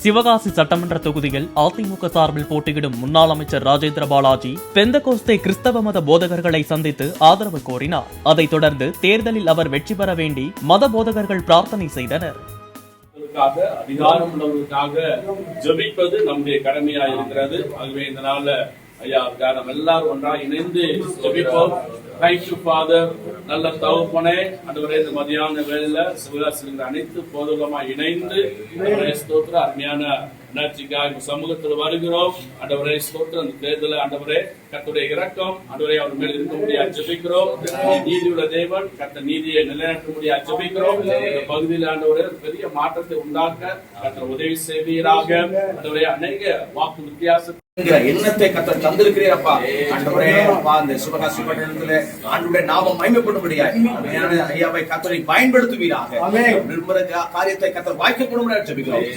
சிவகாசி சட்டமன்ற தொகுதியில் அதிமுக சார்பில் போட்டியிடும் முன்னாள் அமைச்சர் ராஜேந்திர பாலாஜி பெந்தகோஸ்தே கிறிஸ்தவ மத போதகர்களை சந்தித்து ஆதரவு கோரினார். அதைத் தொடர்ந்து தேர்தலில் அவர் வெற்றி பெற வேண்டி மத போதகர்கள் பிரார்த்தனை செய்தனர். அதிகாரம் உள்ளவர்களுக்காக ஜெபிப்பது நம்முடைய கடமையாக இருக்கிறது. ஆகவே இந்த நாள்ல ஐயா நம்ம எல்லாரும் ஒன்றா இணைந்து ஜெபிப்போம். தேங்க்யூ ஃபாதர், நல்ல தகப்பனே, ஆண்டவரே இந்த மதியான வேளையில சிவகாசியில் அனைத்து போதகமா இணைந்து ஸ்தோத்திர அருமையான உணர்ச்சிக்காக சமூகத்தில் வருகிறோம். ஆண்டவரே ஸ்தோத்திர அந்த தேர்தல ஆண்டவரே கர்த்தருடைய இரக்கம் ஆண்டவரே அவர் மேல் இருக்க முடியாது ஜெபிக்கிறோம். நீதியுள்ள தேவன் கர்த்தர் நீதியை நிலைநாட்ட முடியாது ஜெபிக்கிறோம். இந்த பகுதியில் ஆண்டவரே பெரிய மாற்றத்தை உண்டாக்க கர்த்தர் உதவி செய்வீராக. ஆண்டவரே அநேக வாக்கு வித்தியாசம் எண்ணத்தை கர்த்தர் தந்திருக்கிறீரப்பா. ஆண்டவரே அப்பா இந்த சிவகாசி பட்டணத்துல ஆண்டவருடைய நாமம் மகிமைப்படும்படியாக ஐயாவை கர்த்தரை பயன்படுத்துவீராக. நிர்மல காரியத்தை கர்த்தர் வாய்க்கப்படும்படியாக ஜெபிக்கிறோம்.